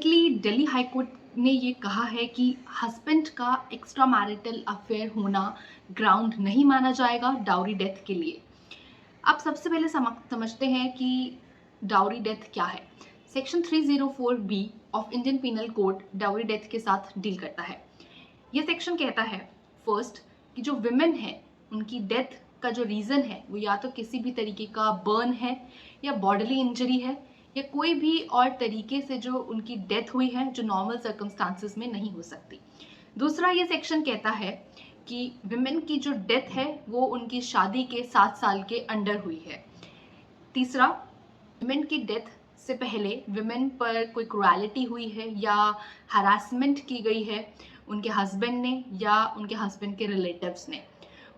Recently Delhi high court ने ये कहा है कि हस्बैंड का एक्स्ट्रा मैरिटल अफेयर होना ग्राउंड नहीं माना जाएगा डाउरी डेथ के लिए। अब सबसे पहले समझते हैं कि डाउरी डेथ क्या है। Section 304B of Indian penal code dowry death के साथ डील करता है। ये सेक्शन कहता है फर्स्ट कि जो विमेन है उनकी डेथ का जो रीज़न है वो या तो किसी भी तरीके का बर्न है या बॉडीली इंजरी है या कोई भी और तरीके से जो उनकी डेथ हुई है जो नॉर्मल सर्कमस्टांसिस में नहीं हो सकती। दूसरा ये सेक्शन कहता है कि विमेन की जो डेथ है वो उनकी शादी के 7 साल के अंडर हुई है। तीसरा, विमेन की डेथ से पहले विमेन पर कोई क्रुएलिटी हुई है या हरासमेंट की गई है उनके हस्बैंड ने या उनके हस्बैंड के रिलेटिव्स ने।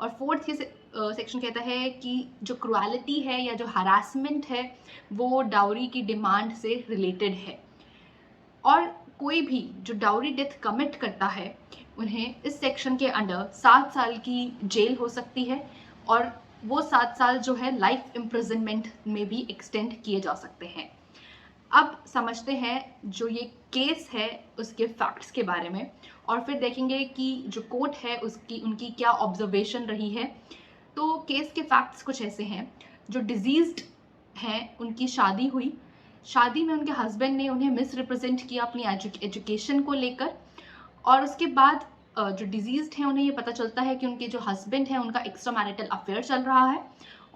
और फोर्थ ये सेक्शन कहता है कि जो क्रुएलिटी है या जो हरासमेंट है वो डाउरी की डिमांड से रिलेटेड है। और कोई भी जो डाउरी डेथ कमिट करता है उन्हें इस सेक्शन के अंडर 7 साल की जेल हो सकती है और वो 7 साल जो है लाइफ इम्प्रिजनमेंट में भी एक्सटेंड किए जा सकते हैं। अब समझते हैं जो ये केस है उसके फैक्ट्स के बारे में और फिर देखेंगे कि जो कोर्ट है उनकी क्या ऑब्जर्वेशन रही है। तो केस के फैक्ट्स कुछ ऐसे हैं। जो डिजीज्ड हैं उनकी शादी हुई, शादी में उनके हस्बैंड ने उन्हें मिस रिप्रेजेंट किया अपनी एजुकेशन को लेकर और उसके बाद जो डिजीज्ड हैं उन्हें ये पता चलता है कि उनके जो हस्बैंड हैं उनका एक्स्ट्रा मैरिटल अफेयर चल रहा है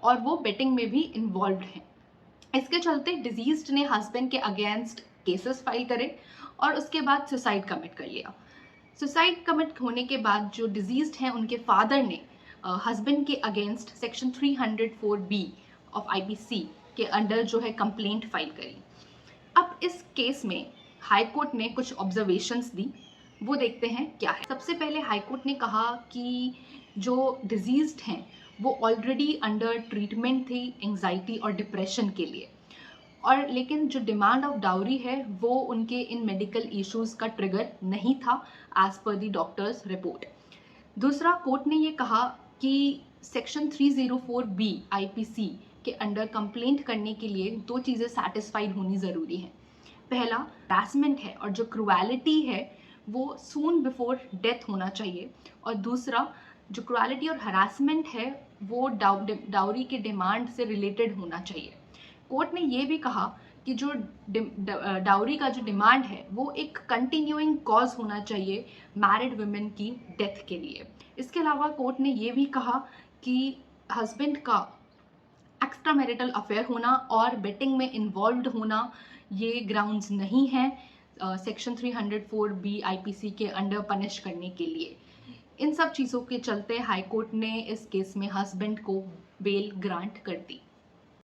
और वो बेटिंग में भी इन्वॉल्व हैं। इसके चलते डिजीज्ड ने हस्बैंड के अगेंस्ट केसेस फाइल करे और उसके बाद सुसाइड कमिट कर लिया। सुसाइड कमिट होने के बाद जो डिजीज्ड हैं उनके फादर ने हस्बैंड के against section 304B of IPC के अंडर जो है कंप्लेंट फाइल करी। अब इस केस में हाई कोर्ट ने कुछ ऑब्जर्वेशंस दी, वो देखते हैं क्या है। सबसे पहले हाई कोर्ट ने कहा कि जो डिजीज्ड हैं वो ऑलरेडी अंडर ट्रीटमेंट थी एंजाइटी और डिप्रेशन के लिए और लेकिन जो डिमांड ऑफ डाउरी है वो उनके इन मेडिकल इश्यूज का ट्रिगर नहीं था as per the doctor's report. दूसरा, कोर्ट ने ये कहा कि सेक्शन 304B IPC के अंडर कंप्लेंट करने के लिए 2 चीज़ें सेटिस्फाइड होनी ज़रूरी है। पहला, हरासमेंट है और जो क्रुएलिटी है वो सून बिफोर डेथ होना चाहिए और दूसरा, जो क्रुएलिटी और हरासमेंट है वो डाउरी के डिमांड से रिलेटेड होना चाहिए। कोर्ट ने ये भी कहा कि जो डाउरी का जो डिमांड है वो एक कंटिन्यूइंग कॉज होना चाहिए मैरिड वुमेन की डेथ के लिए। इसके अलावा कोर्ट ने ये भी कहा कि हस्बैंड का एक्स्ट्रा मैरिटल अफेयर होना और बेटिंग में इन्वॉल्व्ड होना ये ग्राउंड्स नहीं है सेक्शन 304B IPC के अंडर पनिश करने के लिए। इन सब चीज़ों के चलते हाई कोर्ट ने इस केस में हस्बैंड को बेल ग्रांट कर दी।